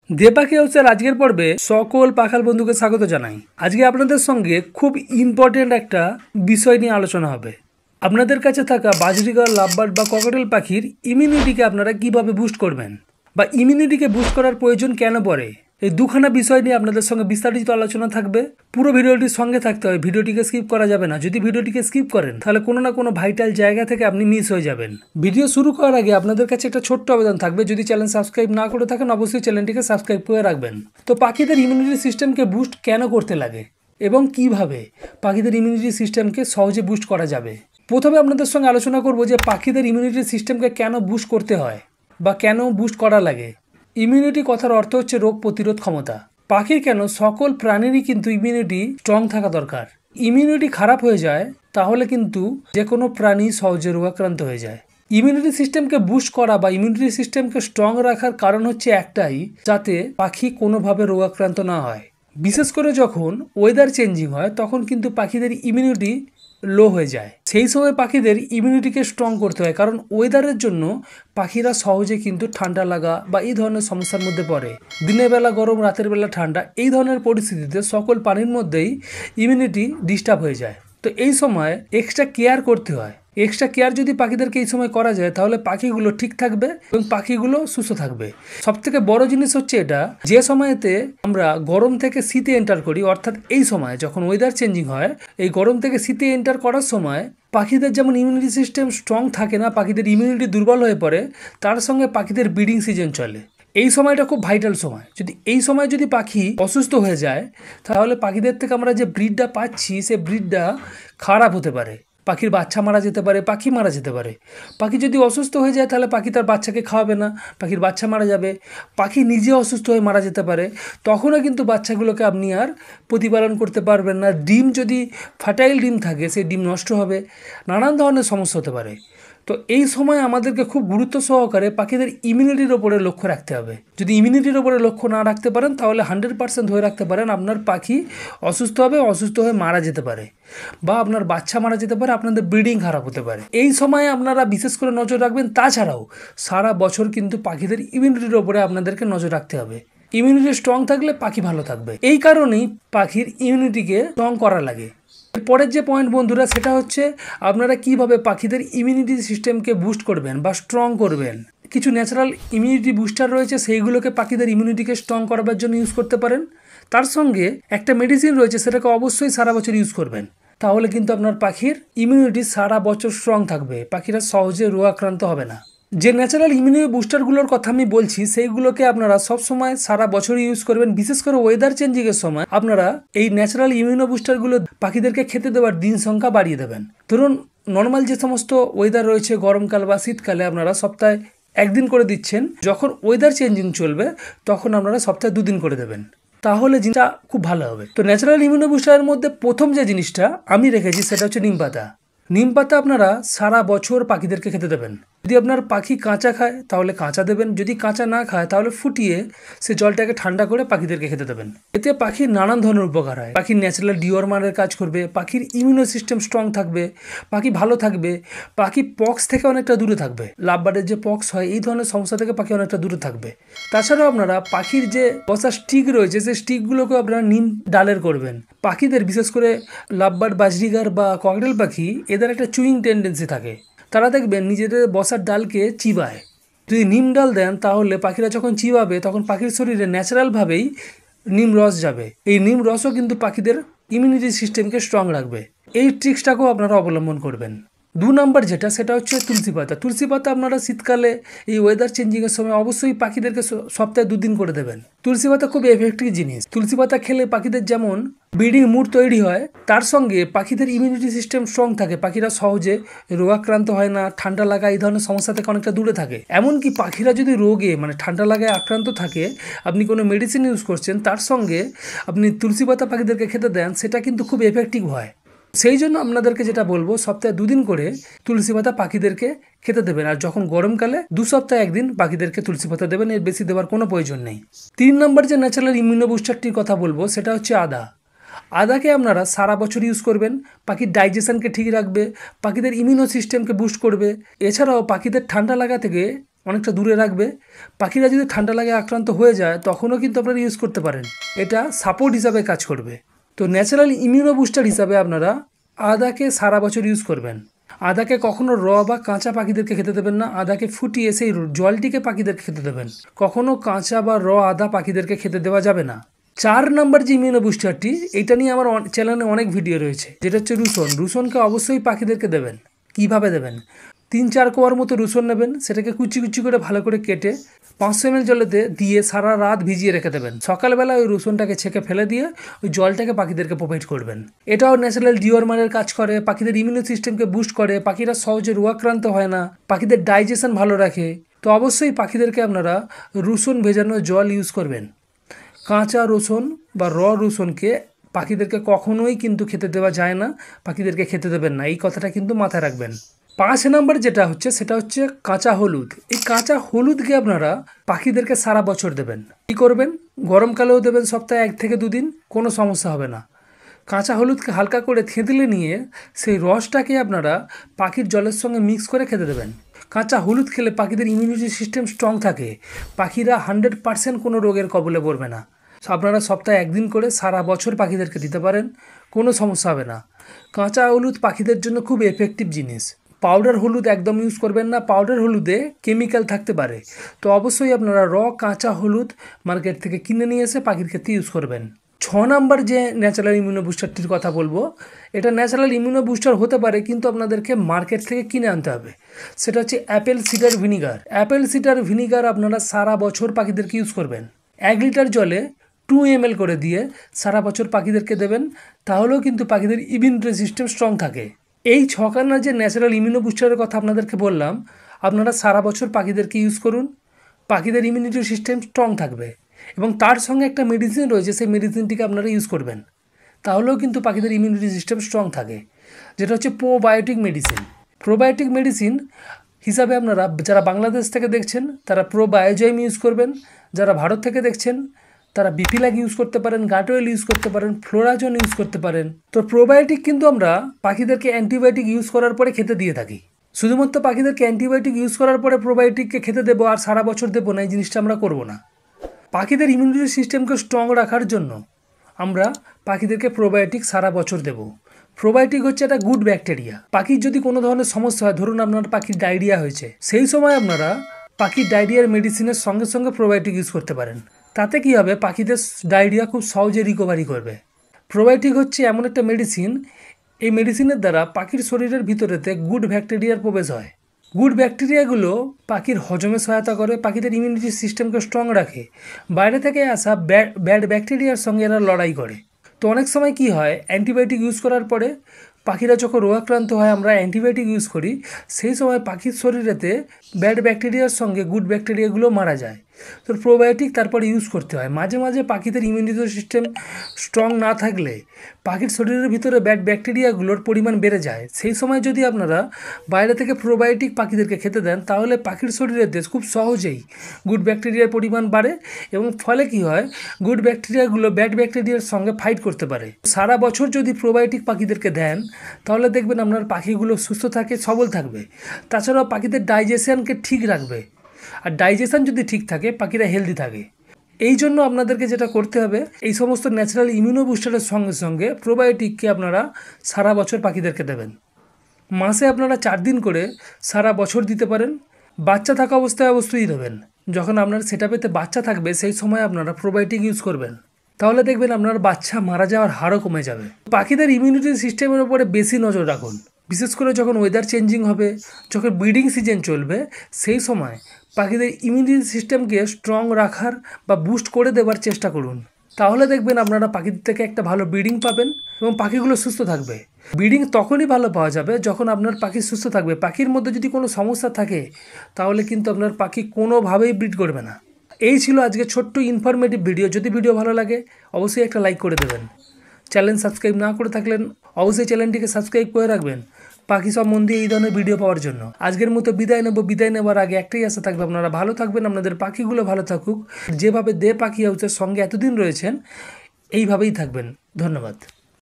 দে পাখি হাউসের আজকের পর্বে সকল পাখাল বন্ধুকে স্বাগত জানাই। আজকে আপনাদের সঙ্গে খুব ইম্পর্টেন্ট একটা বিষয় নিয়ে আলোচনা হবে। আপনাদের কাছে থাকা বাজরিগার, লাভবার্ড বা ককটেল পাখির ইমিউনিটিকে আপনারা কিভাবে বুস্ট করবেন বা ইমিউনিটিকে বুস্ট করার প্রয়োজন কেন পড়ে, এই দুখানা বিষয় নিয়ে আপনাদের সঙ্গে বিস্তারিত আলোচনা থাকবে। পুরো ভিডিওটির সঙ্গে থাকতে হয়, ভিডিওটিকে স্কিপ করা যাবে না। যদি ভিডিওটিকে স্কিপ করেন তাহলে কোনো না কোনো ভাইটাল জায়গা থেকে আপনি মিস হয়ে যাবেন। ভিডিও শুরু করার আগে আপনাদের কাছে একটা ছোট্ট আবেদন থাকবে, যদি চ্যানেল সাবস্ক্রাইব না করে থাকেন অবশ্যই চ্যানেলটিকে সাবস্ক্রাইব করে রাখবেন। তো পাখিদের ইমিউনিটি সিস্টেমকে বুস্ট কেন করতে লাগে এবং কিভাবে পাখিদের ইমিউনিটি সিস্টেমকে সহজে বুস্ট করা যাবে। প্রথমে আপনাদের সঙ্গে আলোচনা করব যে পাখিদের ইমিউনিটি সিস্টেমকে কেন বুস্ট করতে হয় বা কেন বুস্ট করা লাগে। ইমিউনিটি কথার অর্থ হচ্ছে রোগ প্রতিরোধ ক্ষমতা। পাখির কেন, সকল প্রাণীরই কিন্তু ইমিউনিটি স্ট্রং থাকা দরকার। ইমিউনিটি খারাপ হয়ে যায় তাহলে কিন্তু যে কোনো প্রাণী সহজে রোগাক্রান্ত হয়ে যায়। ইমিউনিটি সিস্টেমকে বুস্ট করা বা ইমিউনিটি সিস্টেমকে স্ট্রং রাখার কারণ হচ্ছে একটাই, যাতে পাখি কোনোভাবে রোগাক্রান্ত না হয়। বিশেষ করে যখন ওয়েদার চেঞ্জিং হয় তখন কিন্তু পাখিদের ইমিউনিটি লো হয়ে যায়। সেই সময় পাখিদের ইমিউনিটিকে স্ট্রং করতে হয়, কারণ ওয়েদারের জন্য পাখিরা সহজে কিন্তু ঠান্ডা লাগা বা এই ধরনের সমস্যার মধ্যে পড়ে। দিনের বেলা গরম, রাতের বেলা ঠান্ডা, এই ধরনের পরিস্থিতিতে সকল প্রাণীর মধ্যেই ইমিউনিটি ডিস্টার্ব হয়ে যায়। তো এই সময় এক্সট্রা কেয়ার করতে হয়। এক্সট্রা কেয়ার যদি পাখিদেরকে এই সময় করা যায় তাহলে পাখিগুলো ঠিক থাকবে এবং পাখিগুলো সুস্থ থাকবে। সব থেকে বড় জিনিস হচ্ছে এটা, যে সময়তে আমরা গরম থেকে শীতে এন্টার করি, অর্থাৎ এই সময় যখন ওয়েদার চেঞ্জিং হয়, এই গরম থেকে শীতে এন্টার করার সময় পাখিদের যেমন ইমিউনিটি সিস্টেম স্ট্রং থাকে না, পাখিদের ইমিউনিটি দুর্বল হয়ে পড়ে, তার সঙ্গে পাখিদের ব্রিডিং সিজন চলে। এই সময়টা খুব ভাইটাল সময়। এই সময় যদি পাখি অসুস্থ হয়ে যায় তাহলে পাখিদের থেকে আমরা যে ব্রিডটা পাচ্ছি সে ব্রিডটা খারাপ হতে পারে। পাখির বাচ্চা মারা যেতে পারে, পাখি মারা যেতে পারে। পাখি যদি অসুস্থ হয়ে যায় তাহলে পাখি তার বাচ্চাকে খাওয়াবে না, পাখির বাচ্চা মারা যাবে। পাখি নিজে অসুস্থ হয়ে মারা যেতে পারে, তখনও কিন্তু বাচ্চাগুলোকে আপনি আর প্রতিপালন করতে পারবেন না। ডিম যদি ফার্টাইল ডিম থাকে সেই ডিম নষ্ট হবে, নানান ধরনের সমস্যা হতে পারে। তো এই সময় আমাদেরকে খুব গুরুত্ব সহকারে পাখিদের ইমিউনিটির ওপরে লক্ষ্য রাখতে হবে। যদি ইমিউনিটির ওপরে লক্ষ্য না রাখতে পারেন তাহলে 100% ধরে রাখতে পারেন আপনার পাখি অসুস্থ হবে, অসুস্থ হয়ে মারা যেতে পারে বা আপনার বাচ্চা মারা যেতে পারে, আপনাদের ব্রিডিং খারাপ হতে পারে। এই সময় আপনারা বিশেষ করে নজর রাখবেন। তাছাড়াও সারা বছর কিন্তু পাখিদের ইমিউনিটির ওপরে আপনাদেরকে নজর রাখতে হবে। ইমিউনিটি স্ট্রং থাকলে পাখি ভালো থাকবে। এই কারণেই পাখির ইমিউনিটিকে স্ট্রং করা লাগে। পরের যে পয়েন্ট বন্ধুরা, সেটা হচ্ছে আপনারা কিভাবে পাখিদের ইমিউনিটি সিস্টেমকে বুস্ট করবেন বা স্ট্রং করবেন। কিছু ন্যাচারাল ইমিউনিটি বুস্টার রয়েছে, সেইগুলোকে পাখিদের ইমিউনিটিকে স্ট্রং করার জন্য ইউজ করতে পারেন। তার সঙ্গে একটা মেডিসিন রয়েছে, সেটাকে অবশ্যই সারা বছর ইউজ করবেন। তাহলে কিন্তু আপনার পাখির ইমিউনিটি সারা বছর স্ট্রং থাকবে, পাখিরা সহজে রোগাক্রান্ত হবে না। যে ন্যাচারাল ইমিউনিটি বুস্টারগুলোর কথা আমি বলছি সেইগুলোকে আপনারা সবসময় সারা বছর ইউজ করবেন। বিশেষ করে ওয়েদার চেঞ্জিংয়ের সময় আপনারা এই ন্যাচারাল ইমিউনো বুস্টারগুলো পাখিদেরকে খেতে দেওয়ার দিন সংখ্যা বাড়িয়ে দেবেন। ধরুন নর্মাল যে সমস্ত ওয়েদার রয়েছে, গরমকাল বা শীতকালে আপনারা সপ্তাহে 1 দিন করে দিচ্ছেন, যখন ওয়েদার চেঞ্জিং চলবে তখন আপনারা সপ্তাহে 2 দিন করে দেবেন। তাহলে জিনিসটা খুব ভালো হবে। তো ন্যাচারাল ইমিউনো বুস্টারের মধ্যে প্রথম যে জিনিসটা আমি রেখেছি সেটা হচ্ছে নিম পাতা। নিম পাতা আপনারা সারা বছর পাখিদেরকে খেতে দেবেন। যদি আপনার পাখি কাঁচা খায় তাহলে কাঁচা দেবেন, যদি কাঁচা না খায় তাহলে ফুটিয়ে সে জলটাকে ঠান্ডা করে পাখিদেরকে খেতে দেবেন। এতে পাখির নানান ধরনের উপকার হয়। পাখির ন্যাচারাল ডিওরমারের কাজ করবে, পাখির ইমিউনো সিস্টেম স্ট্রং থাকবে, পাখি ভালো থাকবে, পাখি পক্স থেকে অনেকটা দূরে থাকবে। লাভবার্ডের যে পক্স হয় এই ধরনের সমস্যা থেকে পাখি অনেকটা দূরে থাকবে। তাছাড়াও আপনারা পাখির যে বসার স্টিক রয়েছে সেই স্টিকগুলোকে আপনারা নিম ডালের করবেন। পাখিদের বিশেষ করে লাভবার্ড, বাজরিগার বা ককটেল পাখি, এদের একটা চুইং টেন্ডেন্সি থাকে। তারা দেখবেন নিজেদের বসার ডালকে চিবায়। যদি নিম ডাল দেন তাহলে পাখিরা যখন চিবাবে তখন পাখির শরীরে ন্যাচারালভাবেই নিম রস যাবে। এই নিম রসও কিন্তু পাখিদের ইমিউনিটি সিস্টেমকে স্ট্রং রাখবে। এই ট্রিক্সটাকেও আপনারা অবলম্বন করবেন। 2 নম্বর যেটা, সেটা হচ্ছে তুলসী পাতা। তুলসী পাতা আপনারা শীতকালে এই ওয়েদার চেঞ্জিংয়ের সময় অবশ্যই পাখিদেরকে সপ্তাহে 2 দিন করে দেবেন। তুলসী পাতা খুব এফেক্টিভ জিনিস। তুলসী পাতা খেলে পাখিদের যেমন ব্রিডিং মুড তৈরি হয়, তার সঙ্গে পাখিদের ইমিউনিটি সিস্টেম স্ট্রং থাকে, পাখিরা সহজে রোগাক্রান্ত হয় না, ঠান্ডা লাগা এই ধরনের সমস্যা থেকে অনেকটা দূরে থাকে। এমনকি পাখিরা যদি রোগে ঠান্ডা লাগায় আক্রান্ত থাকে, আপনি কোনো মেডিসিন ইউজ করছেন, তার সঙ্গে আপনি তুলসী পাতা পাখিদেরকে খেতে দেন, সেটা কিন্তু খুব এফেক্টিভ হয়। সেই জন্য আপনাদেরকে যেটা বলবো, সপ্তাহে 2 দিন করে তুলসী পাতা পাখিদেরকে খেতে দেবেন। আর যখন গরমকালে 2 সপ্তাহে 1 দিন পাখিদেরকে তুলসী পাতা দেবেন, এর বেশি দেওয়ার কোনো প্রয়োজন নেই। 3 নম্বর যে ন্যাচারাল ইমিউনো বুস্টারটির কথা বলবো সেটা হচ্ছে আদা। আদাকে আপনারা সারা বছর ইউজ করবেন, পাখির ডাইজেশনকে ঠিক রাখবে, পাখিদের ইমিউনো সিস্টেমকে বুস্ট করবে। এছাড়াও পাখিদের ঠান্ডা লাগা থেকে অনেকটা দূরে রাখবে। পাখিরা যদি ঠান্ডা লাগে আক্রান্ত হয়ে যায় তখনও কিন্তু আপনারা ইউজ করতে পারেন, এটা সাপোর্ট হিসাবে কাজ করবে। তো ন্যাচারাল ইমিউনো বুস্টার হিসাবে আপনারা আদাকে সারা বছর ইউজ করবেন। আদাকে কখনো র বা কাঁচা পাখিদেরকে খেতে দেবেন না, আদাকে ফুটিয়ে সেই জলটিকে পাখিদেরকে খেতে দেবেন। কখনো কাঁচা বা র আদা পাখিদেরকে খেতে দেওয়া যাবে না। 4 নম্বর যে ইমিউনো বুস্টারটি, এটা নিয়ে আমার চ্যানেলে অনেক ভিডিও রয়েছে, যেটা হচ্ছে রুসন। রুসনকে অবশ্যই পাখিদেরকে দেবেন। কিভাবে দেবেন? 3-4 কোয়ার মতো রসুন নেবেন, সেটাকে কুচি কুচি করে ভালো করে কেটে 500 ml জলেতে দিয়ে সারা রাত ভিজিয়ে রেখে দেবেন। সকালবেলা ওই রসুনটাকে ছেঁকে ফেলে দিয়ে ওই জলটাকে পাখিদেরকে প্রোভাইড করবেন। এটাও ন্যাচারাল ডিওয়ার্মারের কাজ করে, পাখিদের ইমিউনি সিস্টেমকে বুস্ট করে, পাখিরা সহজে রোগাক্রান্ত হয় না, পাখিদের ডাইজেশন ভালো রাখে। তো অবশ্যই পাখিদেরকে আপনারা রসুন ভেজানো জল ইউজ করবেন। কাঁচা রসুন বা র রসুনকে পাখিদেরকে কখনোই কিন্তু খেতে দেওয়া যায় না, পাখিদেরকে খেতে দেবেন না, এই কথাটা কিন্তু মাথায় রাখবেন। 5 নম্বর যেটা হচ্ছে সেটা হচ্ছে কাঁচা হলুদ। এই কাঁচা হলুদকে আপনারা পাখিদেরকে সারা বছর দেবেন। কী করবেন? গরমকালেও দেবেন, সপ্তাহে 1 থেকে 2 দিন, কোনো সমস্যা হবে না। কাঁচা হলুদকে হালকা করে থেঁতলে নিয়ে সেই রসটাকে আপনারা পাখির জলের সঙ্গে মিক্স করে খেতে দেবেন। কাঁচা হলুদ খেলে পাখিদের ইমিউনিটি সিস্টেম স্ট্রং থাকে, পাখিরা 100% কোনো রোগের কবলে পড়বে না। আপনারা সপ্তাহে 1 দিন করে সারা বছর পাখিদেরকে দিতে পারেন, কোনো সমস্যা হবে না। কাঁচা হলুদ পাখিদের জন্য খুব এফেক্টিভ জিনিস। পাউডার হলুদ একদম ইউজ করবেন না, পাউডার হলুদে কেমিক্যাল থাকতে পারে। তো অবশ্যই আপনারা কাঁচা হলুদ মার্কেট থেকে কিনে নিয়ে এসে পাখির ক্ষেত্রে ইউজ করবেন। 6 নম্বর যে ন্যাচারাল ইমিউনো বুস্টারটির কথা বলবো, এটা ন্যাচারাল ইমিউনো বুস্টার হতে পারে, কিন্তু আপনাদেরকে মার্কেট থেকে কিনে আনতে হবে। সেটা হচ্ছে Apple cedar vinegar. Apple cedar vinegar আপনারা সারা বছর পাখিদেরকে ইউজ করবেন। 1 লিটার জলে 2 ml করে দিয়ে সারা বছর পাখিদেরকে দেবেন, তাহলেও কিন্তু পাখিদের ইমিউনিটি সিস্টেম স্ট্রং থাকে। এই 6খানা যে ন্যাচারাল ইমিউনো বুস্টারের কথা আপনাদেরকে বললাম, আপনারা সারা বছর পাখিদেরকে ইউজ করুন, পাখিদের ইমিউনিটি সিস্টেম স্ট্রং থাকবে। এবং তার সঙ্গে একটা মেডিসিন রয়েছে, সেই মেডিসিনটিকে আপনারা ইউজ করবেন, তাহলেও কিন্তু পাখিদের ইমিউনিটি সিস্টেম স্ট্রং থাকে, যেটা হচ্ছে প্রোবায়োটিক মেডিসিন। প্রোবায়োটিক মেডিসিন হিসাবে আপনারা যারা বাংলাদেশ থেকে দেখছেন তারা প্রোবায়োজয়েম ইউজ করবেন, যারা ভারত থেকে দেখছেন তারা বিপিলাগ ইউজ করতে পারেন, গাটোয়েল ইউজ করতে পারেন, ফ্লোরাজন ইউজ করতে পারেন। তো প্রোবায়োটিক কিন্তু আমরা পাখিদেরকে অ্যান্টিবায়োটিক ইউজ করার পরে খেতে দিয়ে থাকি। শুধুমাত্র পাখিদেরকে অ্যান্টিবায়োটিক ইউজ করার পরে প্রোবায়োটিককে খেতে দেবো আর সারা বছর দেবো না, এই জিনিসটা আমরা করব না। পাখিদের ইমিউনিটি সিস্টেমকে স্ট্রং রাখার জন্য আমরা পাখিদেরকে প্রোবায়োটিক সারা বছর দেব। প্রোবায়োটিক হচ্ছে একটা গুড ব্যাকটেরিয়া। পাখির যদি কোনো ধরনের সমস্যা হয়, ধরুন আপনার পাখির ডায়রিয়া হয়েছে, সেই সময় আপনারা পাখির ডায়রিয়ার মেডিসিনের সঙ্গে সঙ্গে প্রোবায়োটিক ইউজ করতে পারেন। তাতে কী হবে? পাখিদের ডায়রিয়া খুব সহজে রিকভারি করবে। প্রোবায়োটিক হচ্ছে এমন একটা মেডিসিন, এই মেডিসিনের দ্বারা পাখির শরীরের ভিতরেতে গুড ব্যাকটেরিয়ার প্রবেশ হয়। গুড ব্যাকটেরিয়াগুলো পাখির হজমে সহায়তা করে, পাখিদের ইমিউনিটি সিস্টেমকে স্ট্রং রাখে। বাইরে থেকে আসা ব্যাড ব্যাকটেরিয়ার সঙ্গে এরা লড়াই করে। তো অনেক সময় কি হয়, অ্যান্টিবায়োটিক ইউজ করার পরে পাখিরা যখন রোগাক্রান্ত হয়, আমরা অ্যান্টিবায়োটিক ইউজ করি, সেই সময় পাখির শরীরেতে ব্যাড ব্যাকটেরিয়ার সঙ্গে গুড ব্যাকটেরিয়াগুলো মারা যায়। তো প্রোবায়োটিক তারপরে ইউজ করতে হয়। মাঝে মাঝে পাখিদের ইমিউনিটি সিস্টেম স্ট্রং না থাকলে পাখির শরীরের ভিতরে ব্যাড ব্যাকটেরিয়াগুলোর পরিমাণ বেড়ে যায়। সেই সময় যদি আপনারা বাইরে থেকে প্রোবায়োটিক পাখিদেরকে খেতে দেন, তাহলে পাখির শরীরের দেশ খুব সহজেই গুড ব্যাকটেরিয়ার পরিমাণ বাড়ে এবং ফলে কি হয়, গুড ব্যাকটেরিয়াগুলো ব্যাড ব্যাকটেরিয়ার সঙ্গে ফাইট করতে পারে। সারা বছর যদি প্রোবায়োটিক পাখিদেরকে দেন, তাহলে দেখবেন আপনার পাখিগুলো সুস্থ থাকে, সবল থাকবে। তাছাড়াও পাখিদের ডাইজেশনকে ঠিক রাখবে, আর ডাইজেশন যদি ঠিক থাকে পাখিরা হেলদি থাকে। এই জন্য আপনাদেরকে যেটা করতে হবে, এই সমস্ত ন্যাচারাল ইমিউনো বুস্টারের সঙ্গে সঙ্গে প্রোবায়োটিককে আপনারা সারা বছর পাখিদেরকে দেবেন। মাসে আপনারা 4 দিন করে সারা বছর দিতে পারেন। বাচ্চা থাকা অবস্থায় অবশ্যই দেবেন। যখন আপনার সেটআপেতে বাচ্চা থাকবে, সেই সময় আপনারা প্রোবায়োটিক ইউজ করবেন, তাহলে দেখবেন আপনার বাচ্চা মারা যাওয়ার হারও কমে যাবে। পাখিদের ইমিউনিটি সিস্টেমের উপরে বেশি নজর রাখুন, বিশেষ করে যখন ওয়েদার চেঞ্জিং হবে, যখন ব্রিডিং সিজন চলবে, সেই সময় পাখিদের ইমিউনিটি সিস্টেমকে স্ট্রং রাখার বা বুস্ট করে দেওয়ার চেষ্টা করুন। তাহলে দেখবেন আপনারা পাখিদের থেকে একটা ভালো ব্রিডিং পাবেন এবং পাখিগুলো সুস্থ থাকবে। ব্রিডিং তখনই ভালো পাওয়া যাবে যখন আপনার পাখি সুস্থ থাকবে। পাখির মধ্যে যদি কোনো সমস্যা থাকে, তাহলে কিন্তু আপনার পাখি কোনোভাবেই ব্রিড করবে না। এই ছিল আজকে ছোট্ট ইনফরমেটিভ ভিডিও। যদি ভিডিও ভালো লাগে অবশ্যই একটা লাইক করে দেবেন। চ্যানেল সাবস্ক্রাইব না করে থাকলেন অবশ্যই চ্যানেলটিকে সাবস্ক্রাইব করে রাখবেন পাখি সম্বন্ধে এই ধরনের ভিডিও পাওয়ার জন্য। আজকের মতো বিদায় নেব। বিদায় নেওয়ার আগে একটাই আশা থাকবে, আপনারা ভালো থাকবেন, আপনাদের পাখিগুলো ভালো থাকুক। যেভাবে দে পাখি হাউসের সঙ্গে এতদিন রয়েছেন, এইভাবেই থাকবেন। ধন্যবাদ।